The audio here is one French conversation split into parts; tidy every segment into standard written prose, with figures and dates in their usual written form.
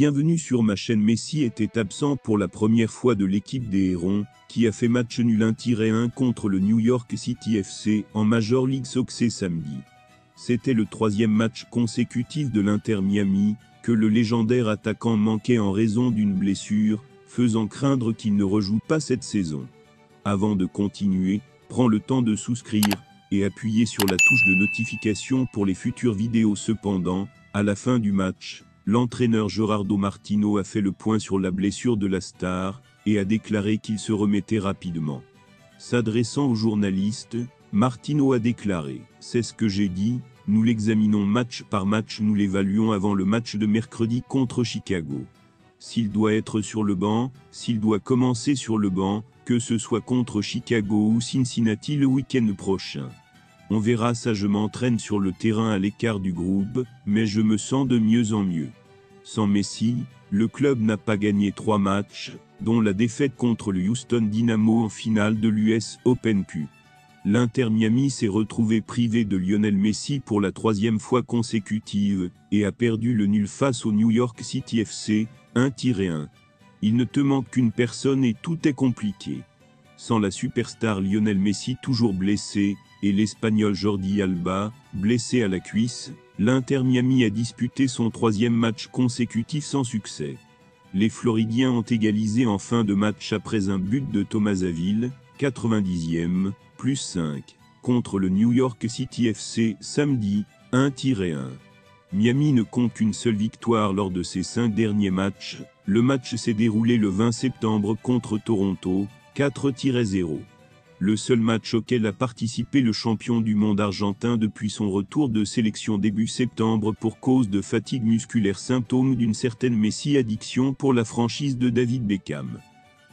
Bienvenue sur ma chaîne. Messi était absent pour la première fois de l'équipe des Hérons, qui a fait match nul 1-1 contre le New York City FC en Major League Soccer samedi. C'était le troisième match consécutif de l'Inter Miami, que le légendaire attaquant manquait en raison d'une blessure, faisant craindre qu'il ne rejoue pas cette saison. Avant de continuer, prends le temps de souscrire et appuyer sur la touche de notification pour les futures vidéos. Cependant, à la fin du match, l'entraîneur Gerardo Martino a fait le point sur la blessure de la star et a déclaré qu'il se remettait rapidement. S'adressant aux journalistes, Martino a déclaré « C'est ce que j'ai dit, nous l'examinons match par match, nous l'évaluons avant le match de mercredi contre Chicago. S'il doit être sur le banc, s'il doit commencer sur le banc, que ce soit contre Chicago ou Cincinnati le week-end prochain. On verra ça, je m'entraîne sur le terrain à l'écart du groupe, mais je me sens de mieux en mieux. » Sans Messi, le club n'a pas gagné 3 matchs, dont la défaite contre le Houston Dynamo en finale de l'US Open Cup. L'Inter Miami s'est retrouvé privé de Lionel Messi pour la 3e fois consécutive, et a perdu le nul face au New York City FC, 1-1. Il ne te manque qu'une personne et tout est compliqué. Sans la superstar Lionel Messi toujours blessé, et l'Espagnol Jordi Alba, blessé à la cuisse, l'Inter Miami a disputé son 3e match consécutif sans succès. Les Floridiens ont égalisé en fin de match après un but de Thomas Haville, 90e, +5, contre le New York City FC samedi, 1-1. Miami ne compte qu'une seule victoire lors de ses 5 derniers matchs. Le match s'est déroulé le 20 septembre contre Toronto, 4-0. Le seul match auquel a participé le champion du monde argentin depuis son retour de sélection début septembre pour cause de fatigue musculaire, symptôme d'une certaine Messi-addiction pour la franchise de David Beckham.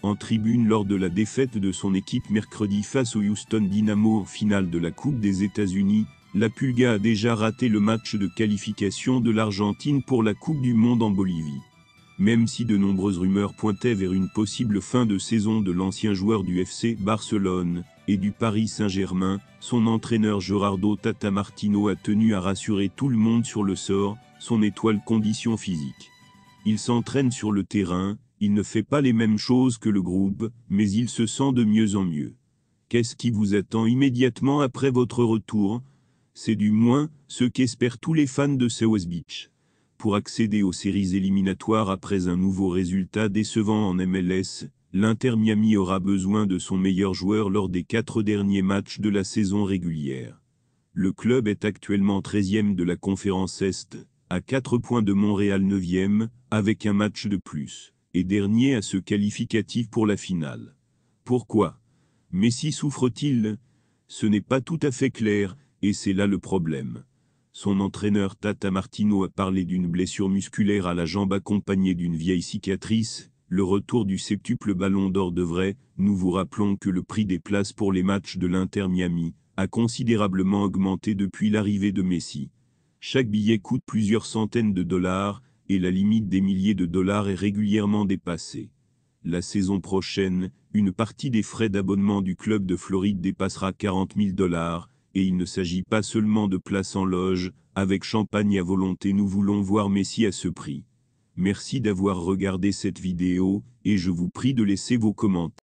En tribune lors de la défaite de son équipe mercredi face au Houston Dynamo en finale de la Coupe des États-Unis, la Pulga a déjà raté le match de qualification de l'Argentine pour la Coupe du Monde en Bolivie. Même si de nombreuses rumeurs pointaient vers une possible fin de saison de l'ancien joueur du FC Barcelone et du Paris Saint-Germain, son entraîneur Gerardo Tata Martino a tenu à rassurer tout le monde sur le sort, son étoile condition physique. Il s'entraîne sur le terrain, il ne fait pas les mêmes choses que le groupe, mais il se sent de mieux en mieux. Qu'est-ce qui vous attend immédiatement après votre retour? C'est du moins ce qu'espèrent tous les fans de South Beach. Pour accéder aux séries éliminatoires après un nouveau résultat décevant en MLS, l'Inter Miami aura besoin de son meilleur joueur lors des 4 derniers matchs de la saison régulière. Le club est actuellement 13e de la conférence Est, à 4 points de Montréal 9e, avec un match de plus, et dernier à ce qualificatif pour la finale. Pourquoi Messi souffre-t-il? Ce n'est pas tout à fait clair, et c'est là le problème. Son entraîneur Tata Martino a parlé d'une blessure musculaire à la jambe accompagnée d'une vieille cicatrice. Le retour du septuple ballon d'or devrait, nous vous rappelons que le prix des places pour les matchs de l'Inter Miami a considérablement augmenté depuis l'arrivée de Messi. Chaque billet coûte plusieurs centaines de dollars, et la limite des milliers de dollars est régulièrement dépassée. La saison prochaine, une partie des frais d'abonnement du club de Floride dépassera 40 000 $. Et il ne s'agit pas seulement de places en loge, avec champagne à volonté. Nous voulons voir Messi à ce prix. Merci d'avoir regardé cette vidéo, et je vous prie de laisser vos commentaires.